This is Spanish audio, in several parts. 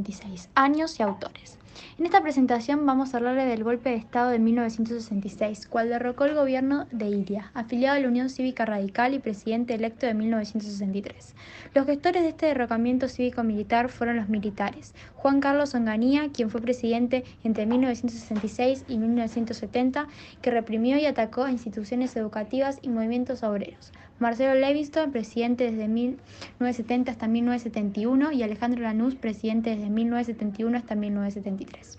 1966, años y autores. En esta presentación vamos a hablarle del golpe de Estado de 1966, cual derrocó el gobierno de Ilia, afiliado a la Unión Cívica Radical y presidente electo de 1963. Los gestores de este derrocamiento cívico-militar fueron los militares: Juan Carlos Onganía, quien fue presidente entre 1966 y 1970, que reprimió y atacó a instituciones educativas y movimientos obreros; Marcelo Levingston, presidente desde 1970 hasta 1971, y Alejandro Lanús, presidente desde 1971 hasta 1973.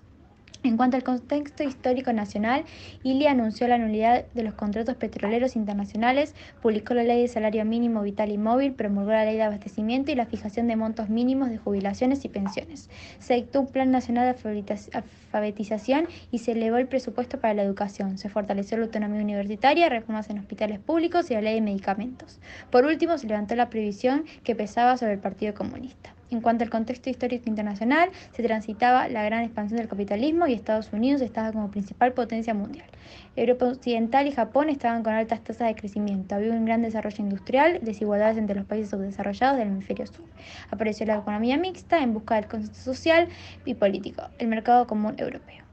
En cuanto al contexto histórico nacional, Ilia anunció la nulidad de los contratos petroleros internacionales, publicó la Ley de Salario Mínimo Vital y Móvil, promulgó la Ley de Abastecimiento y la fijación de montos mínimos de jubilaciones y pensiones. Se dictó un Plan Nacional de Alfabetización y se elevó el presupuesto para la educación. Se fortaleció la autonomía universitaria, reformas en hospitales públicos y la Ley de Medicamentos. Por último, se levantó la prohibición que pesaba sobre el Partido Comunista. En cuanto al contexto histórico internacional, se transitaba la gran expansión del capitalismo y Estados Unidos estaba como principal potencia mundial. Europa Occidental y Japón estaban con altas tasas de crecimiento. Había un gran desarrollo industrial, desigualdades entre los países subdesarrollados del hemisferio sur. Apareció la economía mixta en busca del consenso social y político, el mercado común europeo.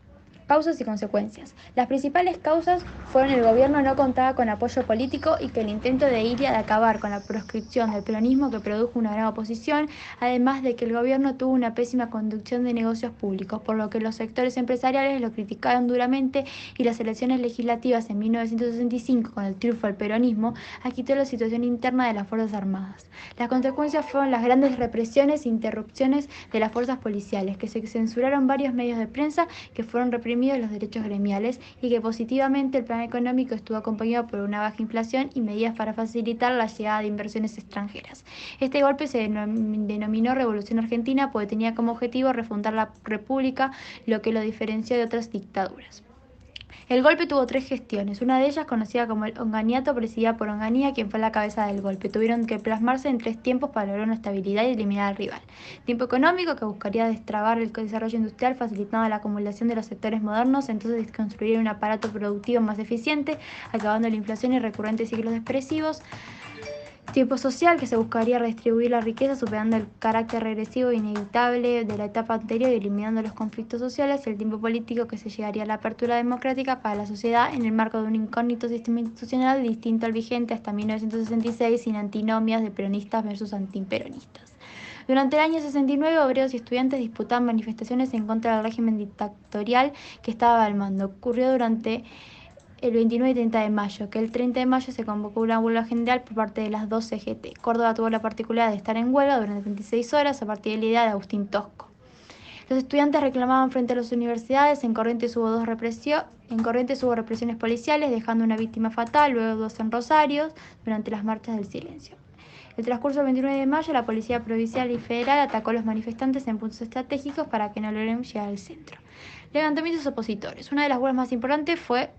Causas y consecuencias. Las principales causas fueron el gobierno no contaba con apoyo político y que el intento de Ilia de acabar con la proscripción del peronismo que produjo una gran oposición, además de que el gobierno tuvo una pésima conducción de negocios públicos, por lo que los sectores empresariales lo criticaron duramente, y las elecciones legislativas en 1965, con el triunfo del peronismo, agitó la situación interna de las Fuerzas Armadas. Las consecuencias fueron las grandes represiones e interrupciones de las fuerzas policiales, que se censuraron varios medios de prensa, que fueron reprimidos los derechos gremiales, y que positivamente el plan económico estuvo acompañado por una baja inflación y medidas para facilitar la llegada de inversiones extranjeras. Este golpe se denominó Revolución Argentina porque tenía como objetivo refundar la República, lo que lo diferenció de otras dictaduras. El golpe tuvo 3 gestiones, una de ellas conocida como el Onganiato, presidida por Onganía, quien fue la cabeza del golpe. Tuvieron que plasmarse en 3 tiempos para lograr una estabilidad y eliminar al rival. Tiempo económico, que buscaría destrabar el desarrollo industrial facilitando la acumulación de los sectores modernos, entonces construir un aparato productivo más eficiente, acabando la inflación y recurrentes ciclos depresivos. Tiempo social, que se buscaría redistribuir la riqueza superando el carácter regresivo e inevitable de la etapa anterior y eliminando los conflictos sociales; y el tiempo político, que se llegaría a la apertura democrática para la sociedad en el marco de un incógnito sistema institucional distinto al vigente hasta 1966, sin antinomias de peronistas versus antiperonistas. Durante el año 69, obreros y estudiantes disputaban manifestaciones en contra del régimen dictatorial que estaba al mando. Ocurrió durante el 29 y 30 de mayo, que el 30 de mayo se convocó una huelga general por parte de las 2 CGT. Córdoba tuvo la particularidad de estar en huelga durante 36 horas a partir de la idea de Agustín Tosco. Los estudiantes reclamaban frente a las universidades. En Corrientes hubo represiones policiales, dejando una víctima fatal, luego 2 en Rosario, durante las marchas del silencio. El transcurso del 29 de mayo, la Policía Provincial y Federal atacó a los manifestantes en puntos estratégicos para que no logren llegar al centro. Levantamientos opositores. Una de las huelgas más importantes fue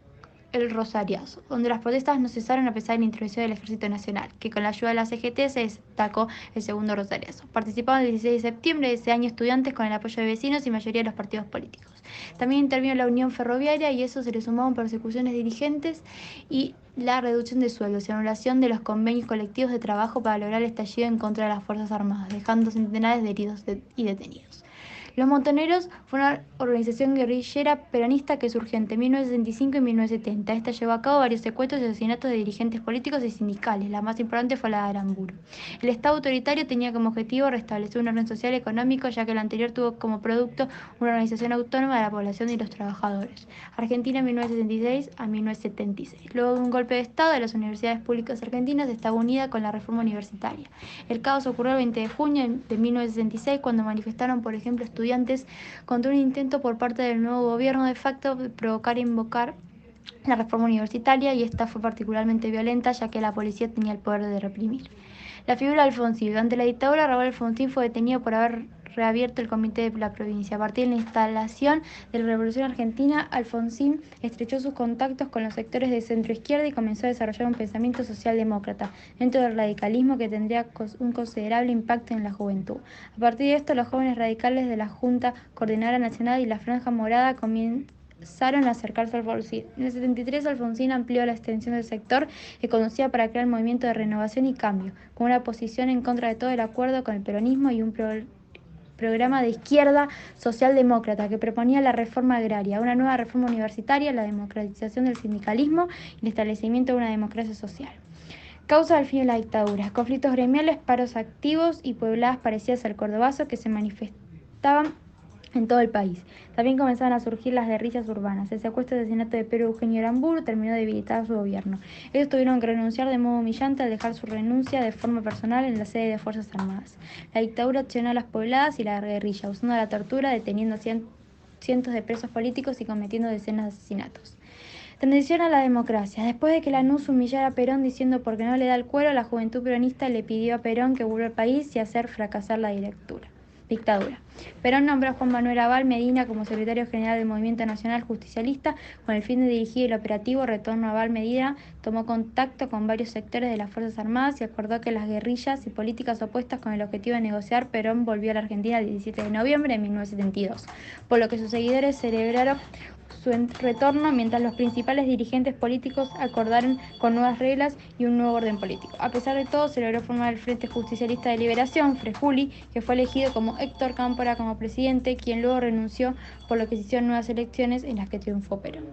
el Rosariazo, donde las protestas no cesaron a pesar de la intervención del Ejército Nacional, que con la ayuda de la CGT se destacó el segundo Rosariazo. Participaron el 16 de septiembre de ese año estudiantes con el apoyo de vecinos y mayoría de los partidos políticos. También intervino la Unión Ferroviaria, y eso se le sumaron persecuciones de dirigentes y la reducción de sueldos y anulación de los convenios colectivos de trabajo para lograr el estallido en contra de las Fuerzas Armadas, dejando centenares de heridos y detenidos. Los Montoneros fue una organización guerrillera peronista que surgió entre 1965 y 1970. Esta llevó a cabo varios secuestros y asesinatos de dirigentes políticos y sindicales. La más importante fue la de Aramburu. El Estado autoritario tenía como objetivo restablecer un orden social y económico, ya que el anterior tuvo como producto una organización autónoma de la población y los trabajadores. Argentina, 1966 a 1976. Luego de un golpe de Estado, las universidades públicas argentinas estaba unida con la reforma universitaria. El caos ocurrió el 20 de junio de 1966, cuando manifestaron, por ejemplo, estudiantes contra un intento por parte del nuevo gobierno de facto de provocar e invocar la reforma universitaria, y esta fue particularmente violenta, ya que la policía tenía el poder de reprimir. La figura de Alfonsín. Durante la dictadura, Raúl Alfonsín fue detenido por haber reabierto el comité de la provincia. A partir de la instalación de la Revolución Argentina, Alfonsín estrechó sus contactos con los sectores de centro-izquierda y comenzó a desarrollar un pensamiento socialdemócrata dentro del radicalismo que tendría un considerable impacto en la juventud. A partir de esto, los jóvenes radicales de la Junta Coordinadora Nacional y la Franja Morada comenzaron a acercarse a Alfonsín. En el 73, Alfonsín amplió la extensión del sector que conducía para crear el movimiento de renovación y cambio, con una posición en contra de todo el acuerdo con el peronismo y un programa de izquierda socialdemócrata que proponía la reforma agraria, una nueva reforma universitaria, la democratización del sindicalismo y el establecimiento de una democracia social. Causa del fin de la dictadura: conflictos gremiales, paros activos y puebladas parecidas al cordobazo que se manifestaban en todo el país. También comenzaban a surgir las guerrillas urbanas. El secuestro y asesinato de Pedro Eugenio Aramburu terminó de debilitar su gobierno. Ellos tuvieron que renunciar de modo humillante al dejar su renuncia de forma personal en la sede de Fuerzas Armadas. La dictadura accionó a las pobladas y la guerrilla, usando la tortura, deteniendo cientos de presos políticos y cometiendo decenas de asesinatos. Transición a la democracia. Después de que Lanús humillara a Perón diciendo porque no le da el cuero, la juventud peronista le pidió a Perón que vuelva al país y hacer fracasar la dictadura. Perón nombró a Juan Manuel Abal Medina como secretario general del Movimiento Nacional Justicialista con el fin de dirigir el operativo Retorno. Abal Medina tomó contacto con varios sectores de las Fuerzas Armadas y acordó que las guerrillas y políticas opuestas con el objetivo de negociar. Perón volvió a la Argentina el 17 de noviembre de 1972, por lo que sus seguidores celebraron su retorno mientras los principales dirigentes políticos acordaron con nuevas reglas y un nuevo orden político. A pesar de todo, se logró formar el Frente Justicialista de Liberación, Frejuli, que fue elegido como Héctor Cámpora como presidente, quien luego renunció, por lo que se hicieron nuevas elecciones en las que triunfó Perón.